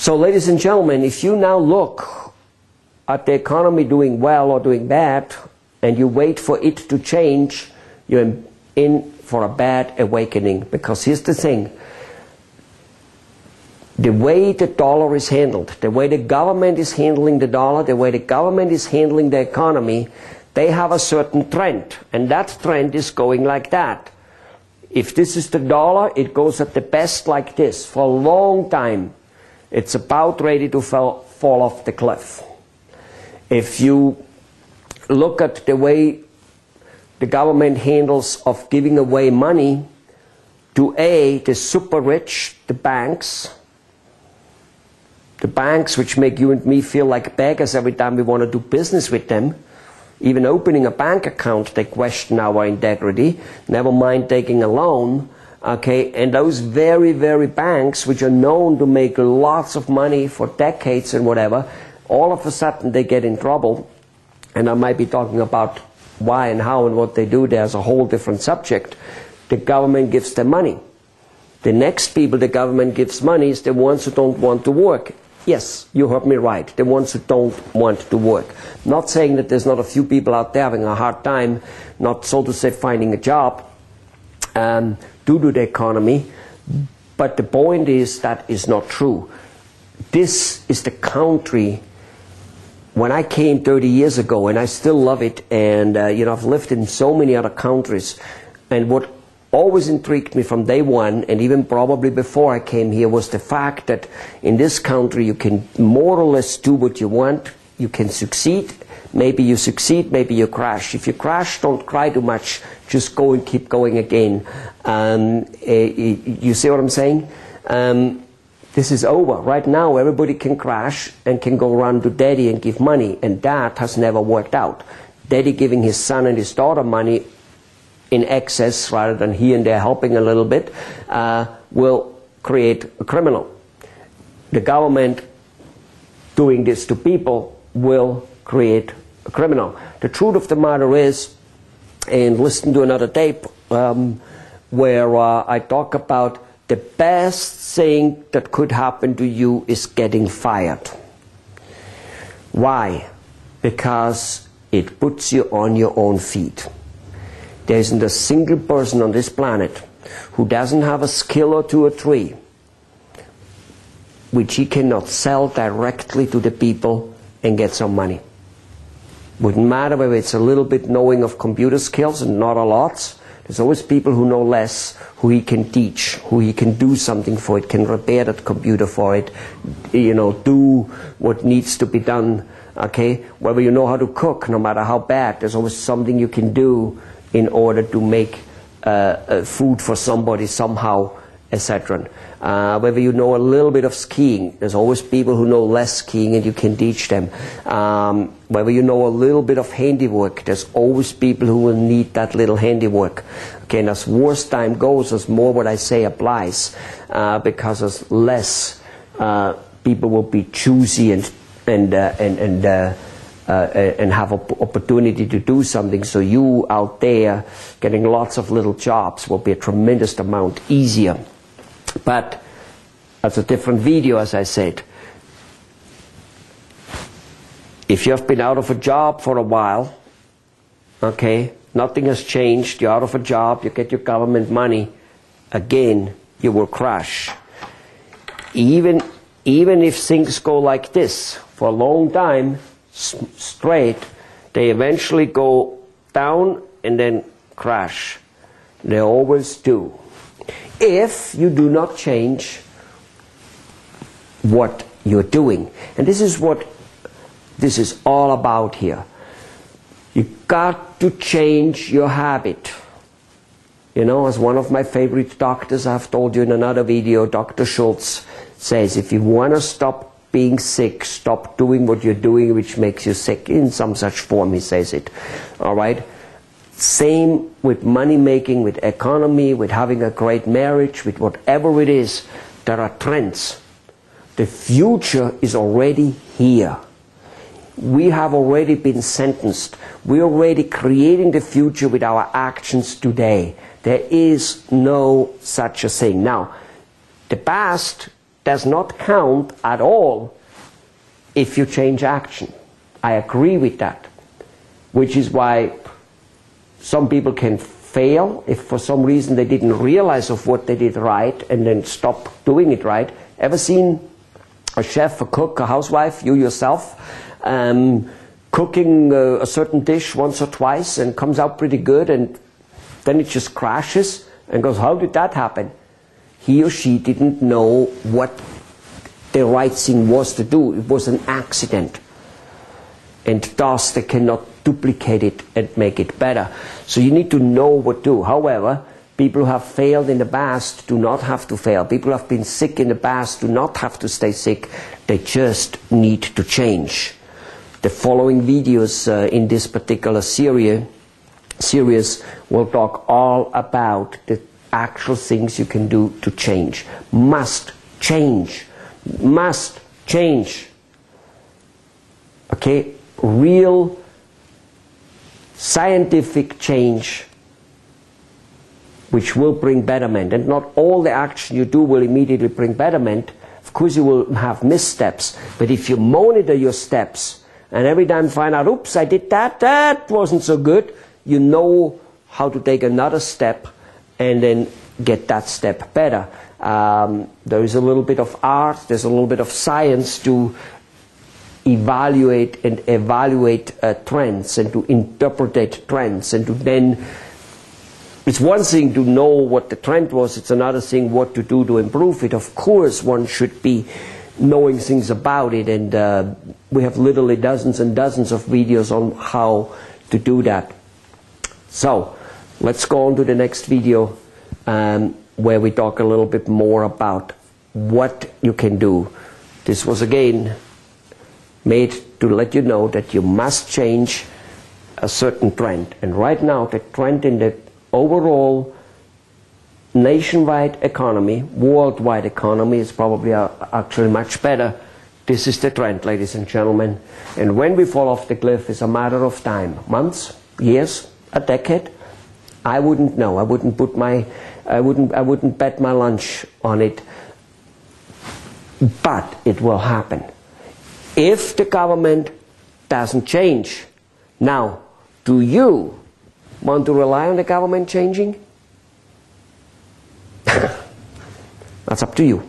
So, ladies and gentlemen, if you now look at the economy doing well or doing bad, and you wait for it to change, you're in for a bad awakening. Because here's the thing. The way the dollar is handled, the way the government is handling the dollar, the way the government is handling the economy, they have a certain trend. And that trend is going like that. If this is the dollar, it goes at the best like this for a long time. It's about ready to fall off the cliff. If you look at the way the government handles of giving away money to the super rich, the banks which make you and me feel like beggars every time we want to do business with them. Even opening a bank account, they question our integrity, never mind taking a loan. Okay, and those very, very banks which are known to make lots of money for decades and whatever, all of a sudden they get in trouble. And I might be talking about why and how and what they do. There's a whole different subject. The government gives them money. The next people the government gives money is the ones who don't want to work. Yes, you heard me right. The ones who don't want to work. Not saying that there's not a few people out there having a hard time, not so to say finding a job due to the economy. But the point is that is not true. This is the country. When I came 30 years ago, and I still love it, and I've lived in so many other countries, and what always intrigued me from day one, and even probably before I came here, was the fact that in this country you can more or less do what you want. You can succeed. Maybe you succeed, maybe you crash. If you crash, don't cry too much. Just go and keep going again. You see what I'm saying? This is over. Right now, everybody can crash and can go run to daddy and give money, and that has never worked out. Daddy giving his son and his daughter money in excess, rather than here and there helping a little bit, will create a criminal. The government doing this to people will create a criminal. The truth of the matter is, and listen to another tape where I talk about the best thing that could happen to you is getting fired. Why? Because it puts you on your own feet. There isn't a single person on this planet who doesn't have a skill or two or three which he cannot sell directly to the people and get some money. Wouldn't matter whether it's a little bit knowing of computer skills and not a lot. There's always people who know less, who he can teach, who he can do something for it, can repair that computer for it, do what needs to be done, okay? Whether you know how to cook, no matter how bad, there's always something you can do in order to make food for somebody somehow, etc. Whether you know a little bit of skiing, there's always people who know less skiing and you can teach them. Whether you know a little bit of handiwork, there's always people who will need that little handiwork. Okay, and as worse time goes, as more what I say applies, because as less people will be choosy and have opportunity to do something. So you out there getting lots of little jobs will be a tremendous amount easier. But that's a different video, as I said. If you have been out of a job for a while, okay, nothing has changed, you're out of a job, you get your government money, again, you will crash. Even if things go like this for a long time, straight, they eventually go down and then crash. They always do. If you do not change what you're doing. And this is what this is all about here. You got to change your habit. You know, as one of my favorite doctors, I've told you in another video, Dr. Schultz says, if you want to stop being sick, stop doing what you're doing which makes you sick, in some such form he says it. All right? Same with money making, with economy, with having a great marriage, with whatever it is. There are trends. The future is already here. We have already been sentenced. We're already creating the future with our actions today. There is no such a thing. Now, the past does not count at all if you change action. I agree with that, which is why some people can fail if for some reason they didn't realize of what they did right and then stop doing it right. Ever seen a chef, a cook, a housewife, you yourself, cooking a certain dish once or twice and comes out pretty good, and then it just crashes and goes, how did that happen? He or she didn't know what the right thing was to do. It was an accident. And thus they cannot duplicate it and make it better. So you need to know what to do. However, people who have failed in the past do not have to fail. People who have been sick in the past do not have to stay sick. They just need to change. The following videos in this particular series will talk all about the actual things you can do to change. Must change. Must change. Okay? Real scientific change which will bring betterment. And not all the action you do will immediately bring betterment. Of course you will have missteps, but if you monitor your steps and every time find out, oops, I did that, that wasn't so good, you know how to take another step and then get that step better. There is a little bit of art, there's a little bit of science to evaluate trends and to interpret trends, and to then, it's one thing to know what the trend was, it's another thing what to do to improve it. Of course one should be knowing things about it, and we have literally dozens and dozens of videos on how to do that. So let's go on to the next video where we talk a little bit more about what you can do. This was again made to let you know that you must change a certain trend. And right now the trend in the overall nationwide economy, worldwide economy, is probably actually much better. This is the trend, ladies and gentlemen. And when we fall off the cliff, it's a matter of time. Months, years, a decade. I wouldn't know. I wouldn't bet my lunch on it. But it will happen. If the government doesn't change. Now, do you want to rely on the government changing? That's up to you.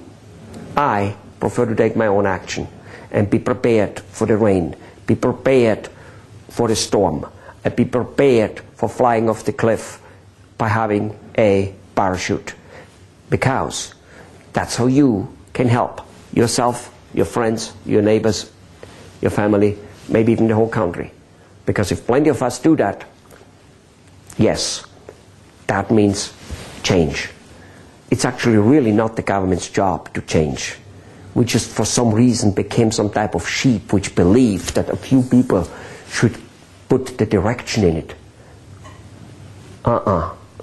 I prefer to take my own action and be prepared for the rain, be prepared for the storm, and be prepared for flying off the cliff by having a parachute. Because that's how you can help yourself, your friends, your neighbors, your family, maybe even the whole country. Because if plenty of us do that, yes, that means change. It's actually really not the government's job to change. We just for some reason became some type of sheep which believed that a few people should put the direction in it.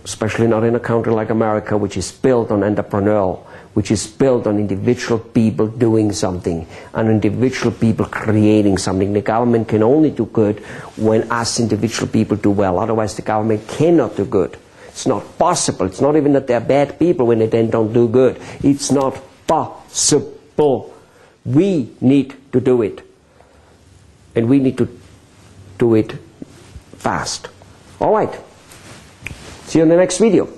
Especially not in a country like America, which is built on entrepreneurial, which is built on individual people doing something, and individual people creating something. The government can only do good when us individual people do well. Otherwise the government cannot do good. It's not possible. It's not even that they're bad people when they then don't do good. It's not possible. We need to do it. And we need to do it fast. All right. See you in the next video.